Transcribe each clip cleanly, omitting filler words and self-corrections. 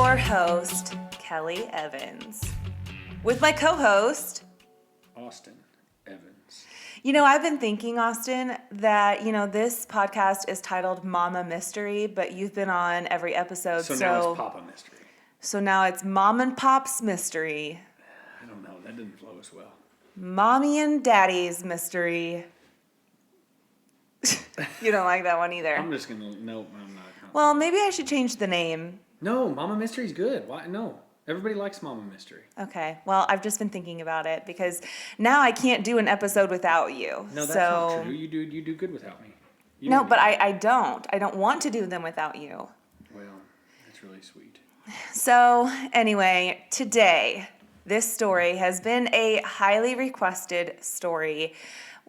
your host, Kelly Evans, with my co-host, Austin Evans. I've been thinking, Austin, that, this podcast is titled Mama Mystery, but you've been on every episode. So now it's Papa Mystery. So now it's Mom and Pop's Mystery. I don't know. That didn't flow as well. Mommy and Daddy's Mystery. You don't like that one either. I'm just going to... Nope, I'm not. Well, maybe I should change the name. No, Mama Mystery's good. Why? No. Everybody likes Mama Mystery. Okay. Well, I've just been thinking about it because now I can't do an episode without you. No, that's not true. You do good without me. No, but I don't. I don't want to do them without you. Well, that's really sweet. So, anyway, today, this story has been a highly requested story,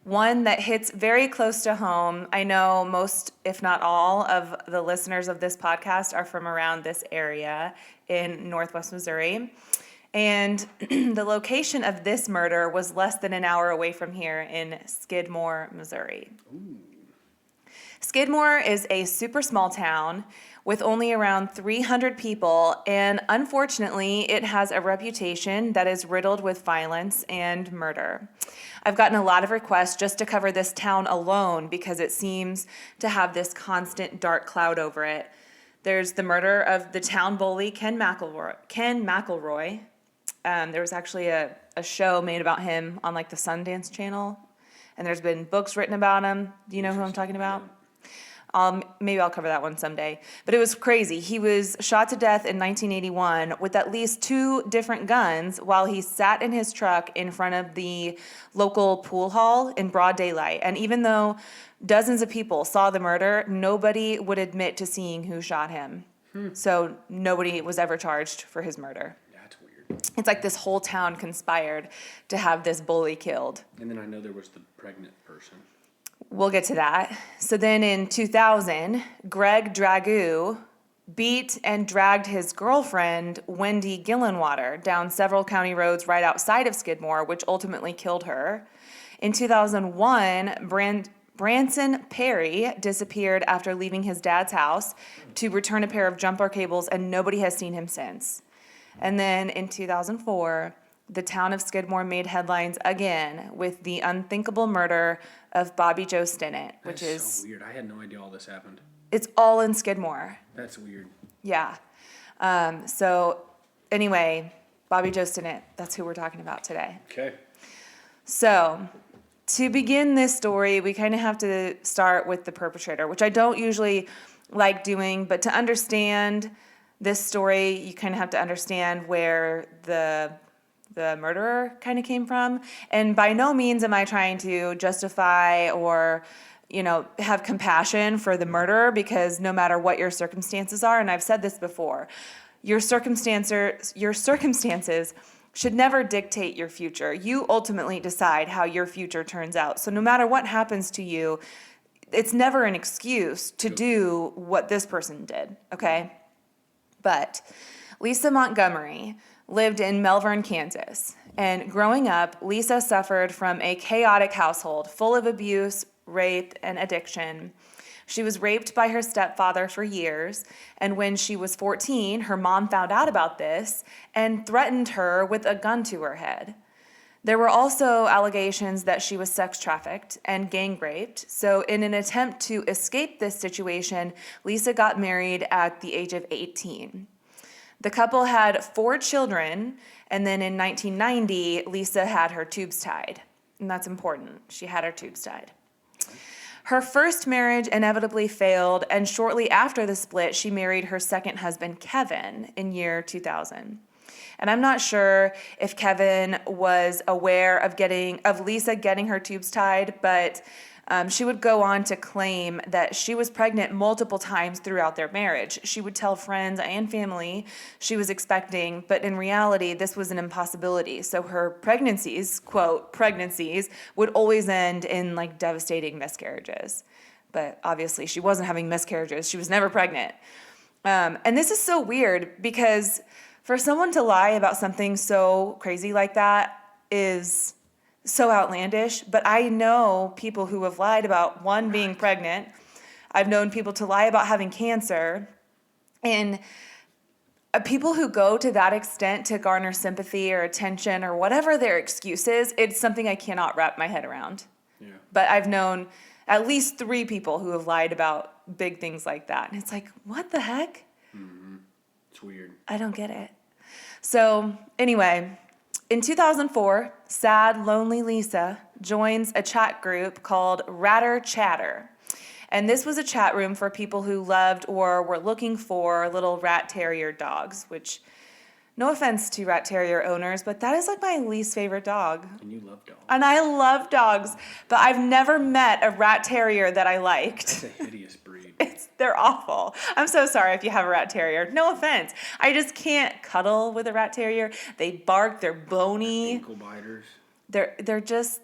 one that hits very close to home. I know most, if not all, of the listeners of this podcast are from around this area in Northwest Missouri. And the location of this murder was less than an hour away from here in Skidmore, Missouri. Ooh. Skidmore is a super small town with only around 300 people, and unfortunately, it has a reputation that is riddled with violence and murder. I've gotten a lot of requests just to cover this town alone because it seems to have this constant dark cloud over it. There's the murder of the town bully, Ken McElroy. There was actually a show made about him on the Sundance Channel, and there's been books written about him. Do you know who I'm talking about? Maybe I'll cover that one someday. But it was crazy. He was shot to death in 1981 with at least 2 different guns while he sat in his truck in front of the local pool hall in broad daylight. And even though dozens of people saw the murder, nobody would admit to seeing who shot him. So nobody was ever charged for his murder. That's weird. It's like this whole town conspired to have this bully killed. And then I know there was the pregnant person. We'll get to that. So then in 2000, Greg Dragoo beat and dragged his girlfriend, Wendy Gillenwater, down several county roads right outside of Skidmore, which ultimately killed her. In 2001, Branson Perry disappeared after leaving his dad's house to return a pair of jumper cables, and nobody has seen him since. And then in 2004, the town of Skidmore made headlines again with the unthinkable murder of Bobbie Jo Stinnett, which is so weird. I had no idea all this happened. It's all in Skidmore. That's weird. Yeah. So anyway, Bobbie Jo Stinnett, that's who we're talking about today. Okay. So to begin this story, we kind of have to start with the perpetrator, which I don't usually like doing, but to understand this story, you kind of have to understand where the murderer kind of came from. And by no means am I trying to justify or, have compassion for the murderer, because no matter what your circumstances are, and I've said this before, your circumstances should never dictate your future. You ultimately decide how your future turns out. So no matter what happens to you, it's never an excuse to do what this person did, okay? But Lisa Montgomery lived in Melbourne, Kansas. And growing up, Lisa suffered from a chaotic household full of abuse, rape, and addiction. She was raped by her stepfather for years, and when she was 14, her mom found out about this and threatened her with a gun to her head. There were also allegations that she was sex trafficked and gang raped. So in an attempt to escape this situation, Lisa got married at the age of 18. The couple had 4 children, and then in 1990, Lisa had her tubes tied. And that's important. She had her tubes tied. Her first marriage inevitably failed, and shortly after the split, she married her second husband, Kevin, in year 2000. And I'm not sure if Kevin was aware of Lisa getting her tubes tied, but she would go on to claim that she was pregnant multiple times throughout their marriage. She would tell friends and family she was expecting, but in reality, this was an impossibility. So her pregnancies, quote, pregnancies, would always end in devastating miscarriages. But obviously, she wasn't having miscarriages. She was never pregnant. And this is so weird because for someone to lie about something so crazy like that is so outlandish, but I know people who have lied about, one, being pregnant. I've known people to lie about having cancer. And people who go to that extent to garner sympathy or attention or whatever their excuse is, it's something I cannot wrap my head around. Yeah. But I've known at least 3 people who have lied about big things like that. And it's like, what the heck? Mm-hmm. It's weird. I don't get it. So anyway, in 2004, sad, lonely Lisa joins a chat group called Ratter Chatter. And this was a chat room for people who loved or were looking for little rat terrier dogs, which, no offense to rat terrier owners, but that is like my least favorite dog. And you love dogs. And I love dogs, but I've never met a rat terrier that I liked. That's a hideous breed. They're awful. I'm so sorry if you have a rat terrier. No offense. I just can't cuddle with a rat terrier. They bark, they're bony. Ankle biters. They're just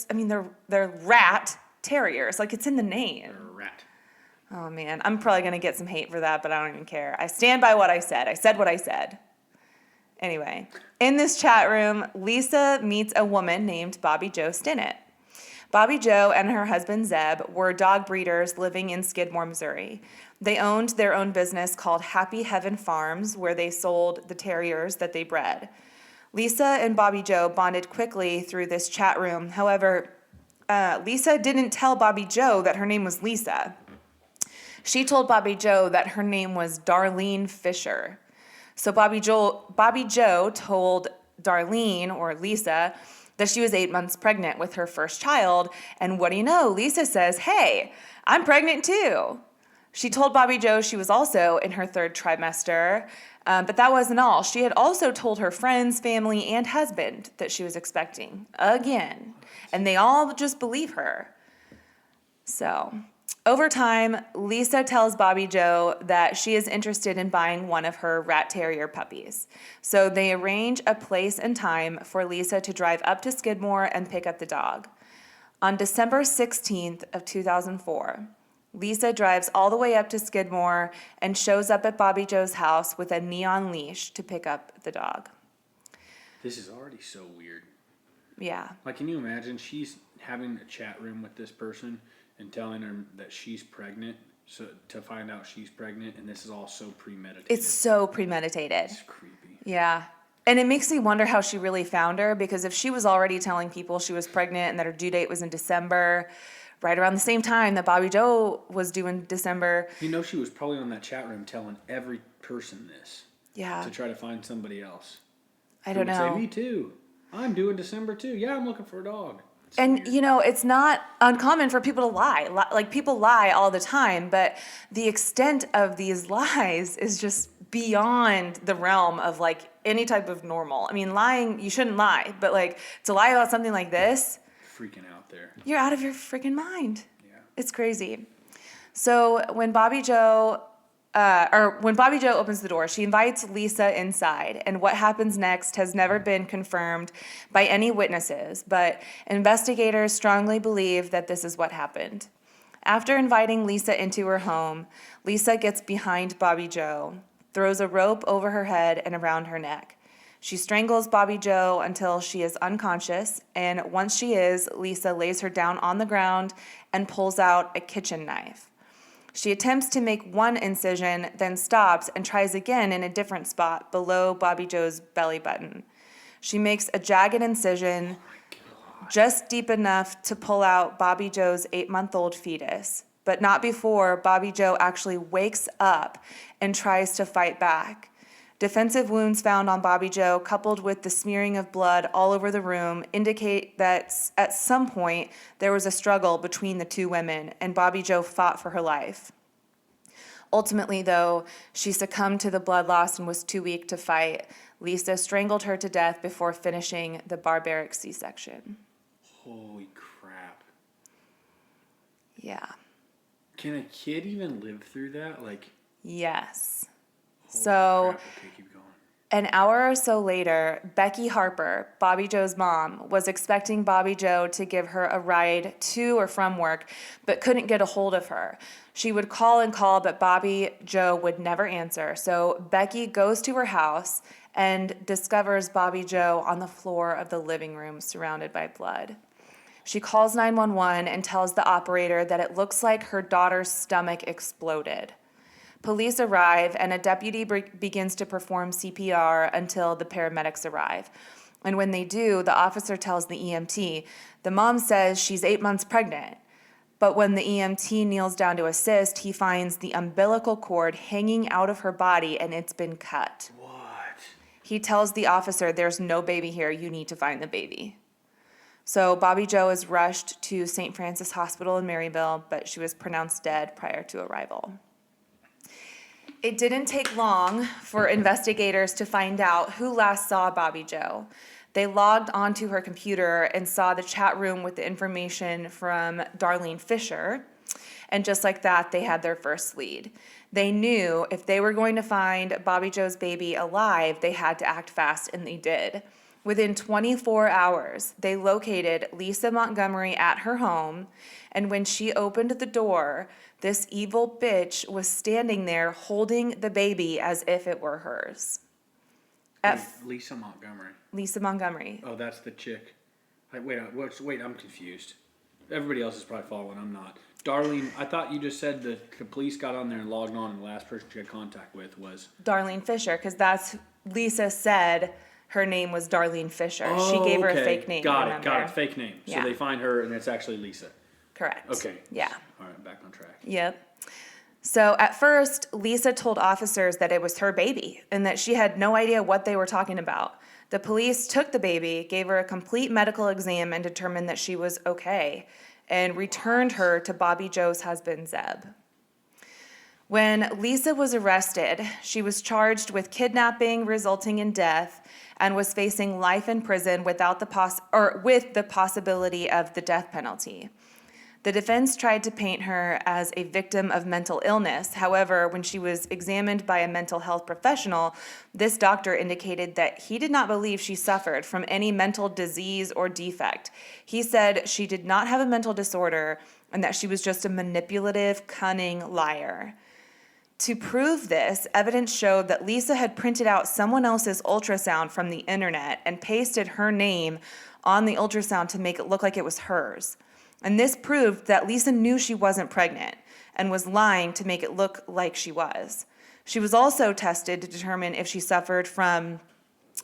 I mean they're rat terriers. Like, it's in the name. They're a rat. Oh man, I'm probably going to get some hate for that, but I don't even care. I stand by what I said. I said what I said. Anyway, in this chat room, Lisa meets a woman named Bobbie Jo Stinnett. Bobbie Jo and her husband Zeb were dog breeders living in Skidmore, Missouri. They owned their own business called Happy Heaven Farms, where they sold the terriers that they bred. Lisa and Bobbie Jo bonded quickly through this chat room. However, Lisa didn't tell Bobbie Jo that her name was Lisa. She told Bobbie Jo that her name was Darlene Fisher. So Bobbie Jo told Darlene, or Lisa, that she was 8 months pregnant with her first child. And what do you know? Lisa says, "Hey, I'm pregnant too." She told Bobbie Jo she was also in her 3rd trimester, but that wasn't all. She had also told her friends, family, and husband that she was expecting again. And they all just believe her. So, over time, Lisa tells Bobbie Jo that she is interested in buying one of her rat terrier puppies. So they arrange a place and time for Lisa to drive up to Skidmore and pick up the dog. On December 16th of 2004, Lisa drives all the way up to Skidmore and shows up at Bobbie Jo's house with a neon leash to pick up the dog. This is already so weird. Yeah. Like, can you imagine she's having a chat room with this person and telling her that she's pregnant, so to find out she's pregnant, and this is all so premeditated. It's so premeditated. It's creepy. Yeah. And it makes me wonder how she really found her, because if she was already telling people she was pregnant and that her due date was in December, right around the same time that Bobbie Jo was due in December. You know, she was probably on that chat room telling every person this. Yeah. To try to find somebody else. I don't know. Say, me too. I'm due in December too. Yeah, I'm looking for a dog. It's And, weird. you know, it's not uncommon for people to lie. Like, people lie all the time, but the extent of these lies is just beyond the realm of, like, any type of normal. I mean, lying, you shouldn't lie, but, like, to lie about something like this, Freaking out there. you're out of your freaking mind. Yeah. It's crazy. So when Bobbie Jo opens the door, she invites Lisa inside, and what happens next has never been confirmed by any witnesses, but investigators strongly believe that this is what happened. After inviting Lisa into her home, Lisa gets behind Bobbie Jo, throws a rope over her head and around her neck. She strangles Bobbie Jo until she is unconscious, and once she is, Lisa lays her down on the ground and pulls out a kitchen knife. She attempts to make one incision, then stops and tries again in a different spot below Bobbie Jo's belly button. She makes a jagged incision just deep enough to pull out Bobbie Jo's 8-month-old fetus, but not before Bobbie Jo actually wakes up and tries to fight back. Defensive wounds found on Bobbie Jo, coupled with the smearing of blood all over the room, indicate that at some point there was a struggle between the two women, and Bobbie Jo fought for her life. Ultimately, though, she succumbed to the blood loss and was too weak to fight. Lisa strangled her to death before finishing the barbaric C-section. Holy crap. Yeah. Can a kid even live through that? Like, Yes. holy So, crap. Okay, keep going. an hour or so later, Becky Harper, Bobbie Jo's mom, was expecting Bobbie Jo to give her a ride to or from work, but couldn't get a hold of her. She would call and call, but Bobbie Jo would never answer. So Becky goes to her house and discovers Bobbie Jo on the floor of the living room, surrounded by blood. She calls 911 and tells the operator that it looks like her daughter's stomach exploded. Police arrive, and a deputy begins to perform CPR until the paramedics arrive. And when they do, the officer tells the EMT, the mom says she's 8 months pregnant. But when the EMT kneels down to assist, he finds the umbilical cord hanging out of her body, and it's been cut. What? He tells the officer, there's no baby here, you need to find the baby. So Bobbie Jo is rushed to St. Francis Hospital in Maryville, but she was pronounced dead prior to arrival. It didn't take long for investigators to find out who last saw Bobbie Jo. They logged onto her computer and saw the chat room with the information from Darlene Fisher, and just like that, they had their first lead. They knew if they were going to find Bobbie Jo's baby alive, they had to act fast, and they did. Within 24 hours, they located Lisa Montgomery at her home, and when she opened the door, this evil bitch was standing there holding the baby as if it were hers. Lisa Montgomery. Lisa Montgomery. Oh, that's the chick. Wait, I'm confused. Everybody else is probably following. I'm not. Darlene, I thought you just said that the police got on there and logged on, and the last person she had contact with was Darlene Fisher, because that's Lisa said her name was Darlene Fisher. Oh, she gave her okay. a fake name. Got remember? it. Fake name. Yeah. So they find her, and it's actually Lisa. Correct. Okay. Yeah. All right, back on track. Yep. So at first, Lisa told officers that it was her baby and that she had no idea what they were talking about. The police took the baby, gave her a complete medical exam, and determined that she was okay, and returned her to Bobbie Jo's husband, Zeb. When Lisa was arrested, she was charged with kidnapping resulting in death and was facing life in prison with the possibility of the death penalty. The defense tried to paint her as a victim of mental illness. However, when she was examined by a mental health professional, this doctor indicated that he did not believe she suffered from any mental disease or defect. He said she did not have a mental disorder and that she was just a manipulative, cunning liar. To prove this, evidence showed that Lisa had printed out someone else's ultrasound from the internet and pasted her name on the ultrasound to make it look like it was hers. And this proved that Lisa knew she wasn't pregnant and was lying to make it look like she was. She was also tested to determine if she suffered from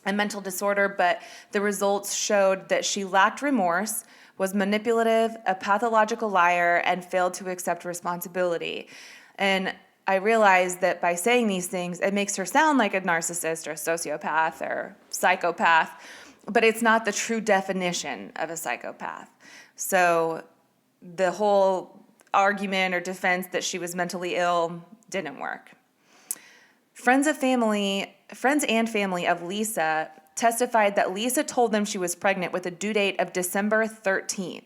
a mental disorder, but the results showed that she lacked remorse, was manipulative, a pathological liar, and failed to accept responsibility. And I realized that by saying these things, it makes her sound like a narcissist or a sociopath or psychopath, but it's not the true definition of a psychopath. So the whole argument or defense that she was mentally ill didn't work. Friends and family of Lisa testified that Lisa told them she was pregnant with a due date of December 13th.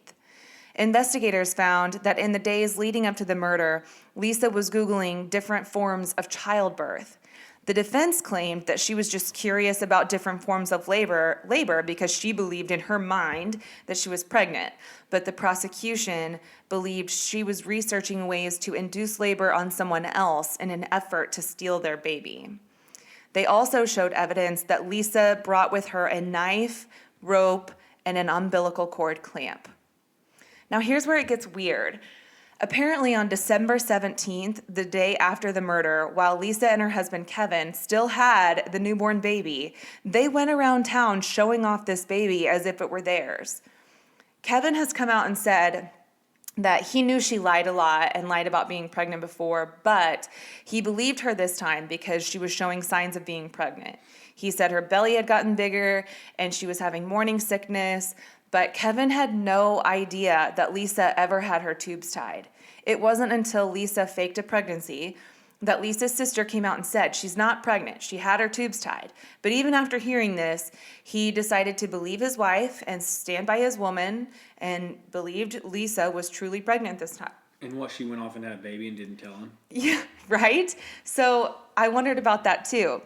Investigators found that in the days leading up to the murder, Lisa was Googling different forms of childbirth. The defense claimed that she was just curious about different forms of labor because she believed in her mind that she was pregnant. But the prosecution believed she was researching ways to induce labor on someone else in an effort to steal their baby. They also showed evidence that Lisa brought with her a knife, rope, and an umbilical cord clamp. Now here's where it gets weird. Apparently on December 17th, the day after the murder, while Lisa and her husband Kevin still had the newborn baby, they went around town showing off this baby as if it were theirs. Kevin has come out and said that he knew she lied a lot and lied about being pregnant before, but he believed her this time because she was showing signs of being pregnant. He said her belly had gotten bigger and she was having morning sickness, but Kevin had no idea that Lisa ever had her tubes tied. It wasn't until Lisa faked a pregnancy that Lisa's sister came out and said she's not pregnant. She had her tubes tied. But even after hearing this, he decided to believe his wife and stand by his woman and believed Lisa was truly pregnant this time. And what, she went off and had a baby and didn't tell him? Yeah, right? So I wondered about that too.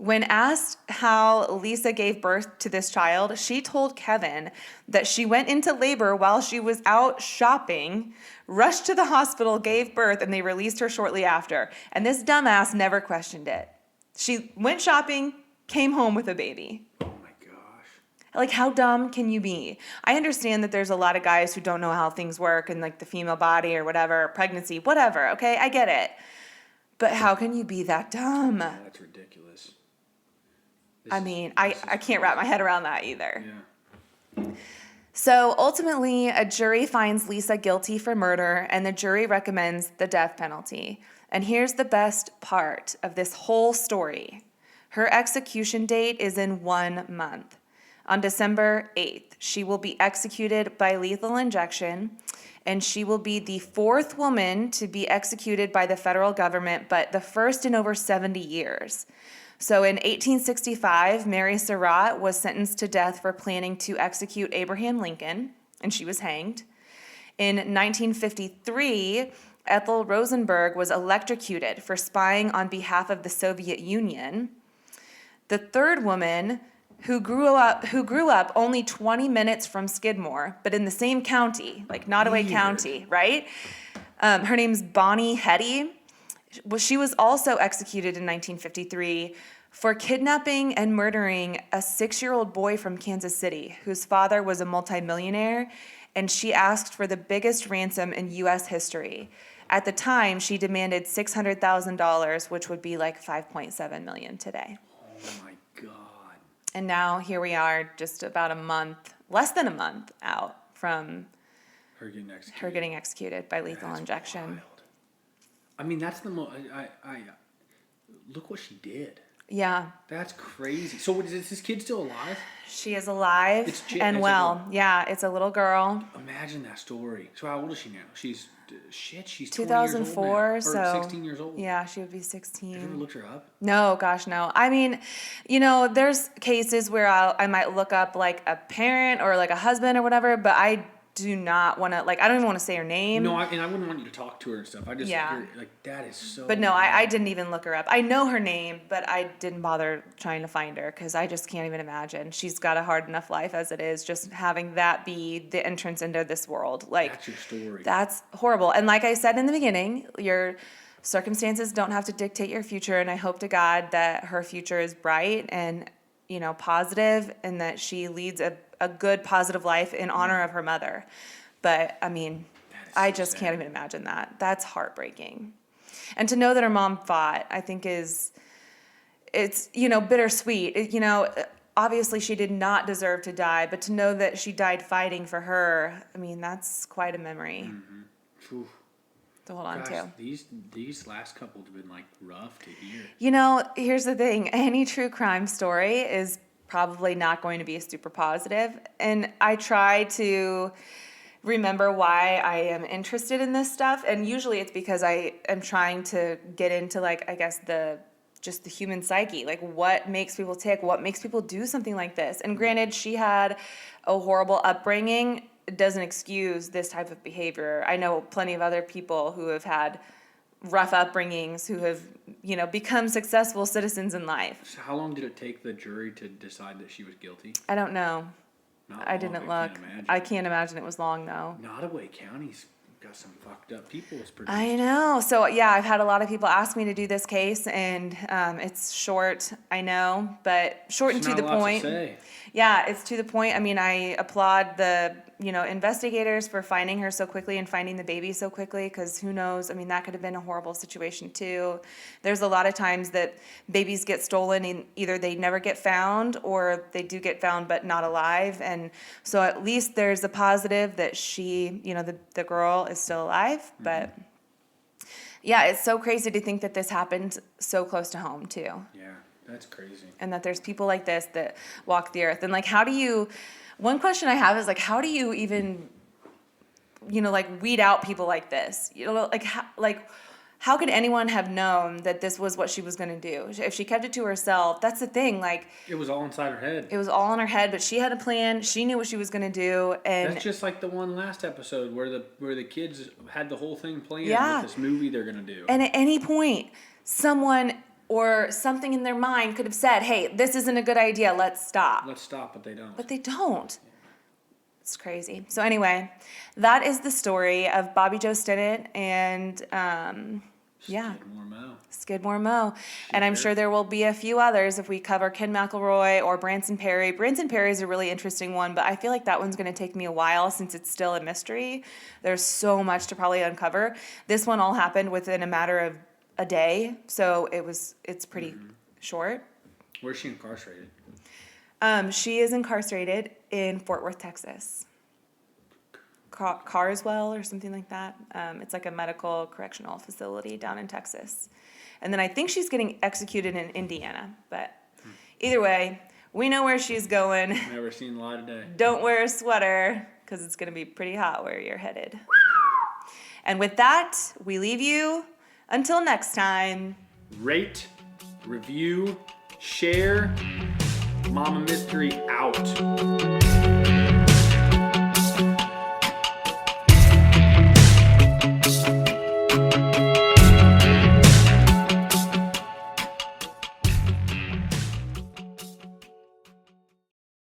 When asked how Lisa gave birth to this child, she told Kevin that she went into labor while she was out shopping, rushed to the hospital, gave birth, and they released her shortly after. And this dumbass never questioned it. She went shopping, came home with a baby. Oh my gosh. Like, how dumb can you be? I understand that there's a lot of guys who don't know how things work and like the female body or whatever, pregnancy, whatever, okay? I get it. But how can you be that dumb? Oh, that's ridiculous. I mean, I can't wrap my head around that either. Yeah. So ultimately, a jury finds Lisa guilty for murder, and the jury recommends the death penalty. And here's the best part of this whole story. Her execution date is in 1 month. On December 8th, she will be executed by lethal injection, and she will be the 4th woman to be executed by the federal government, but the first in over 70 years. So in 1865, Mary Surratt was sentenced to death for planning to execute Abraham Lincoln, and she was hanged. In 1953, Ethel Rosenberg was electrocuted for spying on behalf of the Soviet Union. The third woman who grew up only 20 minutes from Skidmore, but in the same county, like Nottoway County, right? Her name's Bonnie Hetty. Well, she was also executed in 1953 for kidnapping and murdering a 6-year-old boy from Kansas City whose father was a multimillionaire, and she asked for the biggest ransom in U.S. history. At the time, she demanded $600,000, which would be like $5.7 million today. Oh my God. And now here we are, just about a month, less than a month out from Her getting executed. her getting executed by lethal injection. Wild. I mean, that's the most. I look what she did. Yeah, That's crazy. So, is this kid still alive? she is alive It's and a well. girl. Yeah, it's a little girl. Imagine that story. So, how old is she now? She's 20 2004, years old now, or so 16 years old. Yeah, she would be Have you ever 16. looked her up? No, gosh, no. I mean, there's cases where I might look up like a parent or like a husband or whatever, but I do not want to, like, I don't even want to say her name. No, and I wouldn't want you to talk to her and stuff. I just, Yeah. like, that is so. But no, I didn't even look her up. I know her name, but I didn't bother trying to find her because I just can't even imagine. She's got a hard enough life as it is, just having that be the entrance into this world. Like, That's your story. that's horrible. And like I said in the beginning, your circumstances don't have to dictate your future. And I hope to God that her future is bright and, positive, and that she leads a good, positive life in honor of her mother. But I mean, I just can't even imagine that. That's heartbreaking. And to know that her mom fought, I think it's bittersweet. Obviously she did not deserve to die, but to know that she died fighting for her, I mean, that's quite a memory to hold on to. These last couple have been like rough to hear. Here's the thing. Any true crime story is probably not going to be super positive. And I try to remember why I am interested in this stuff. And usually it's because I am trying to get into, like, I guess just the human psyche, like what makes people tick, what makes people do something like this. And granted, she had a horrible upbringing. It doesn't excuse this type of behavior. I know plenty of other people who have had rough upbringings who have, become successful citizens in life. So how long did it take the jury to decide that she was guilty? I don't know. I didn't look. I can't imagine it was long, though. Nottoway County's got some fucked up people. It's pretty. I know. So, yeah, I've had a lot of people ask me to do this case, and it's short, I know, but short and to the point. Yeah, it's to the point. I mean, I applaud the, investigators for finding her so quickly and finding the baby so quickly, because who knows? I mean, that could have been a horrible situation, too. There's a lot of times that babies get stolen and either they never get found or they do get found but not alive. And so at least there's a positive that she, the girl is still alive. But yeah, it's so crazy to think that this happened so close to home, too. Yeah, that's crazy. And that there's people like this that walk the earth. And, like, one question I have is, like, how do you even, weed out people like this? How could anyone have known that this was what she was going to do? If she kept it to herself, that's the thing. Like, it was all inside her head. It was all in her head, but she had a plan. She knew what she was going to do. And that's just like the one last episode where the kids had the whole thing planned with this movie they're going to do. And at any point, someone or something in their mind could have said, hey, this isn't a good idea. Let's stop. But they don't. But they don't. It's crazy. So anyway, that is the story of Bobbie Jo Stinnett and, Skidmore Mo. And I'm sure there will be a few others if we cover Ken McElroy or Branson Perry. Branson Perry is a really interesting one, but I feel like that one's going to take me a while since it's still a mystery. There's so much to probably uncover. This one all happened within a matter of a day, so it's pretty short. Where's she incarcerated? She is incarcerated in Fort Worth, Texas. Carswell or something like that. It's like a medical correctional facility down in Texas. And then I think she's getting executed in Indiana. But either way, we know where she's going. Never seen the light of day. Don't wear a sweater because it's going to be pretty hot where you're headed. And with that, we leave you until next time. Rate, review, share. Mama Mystery out.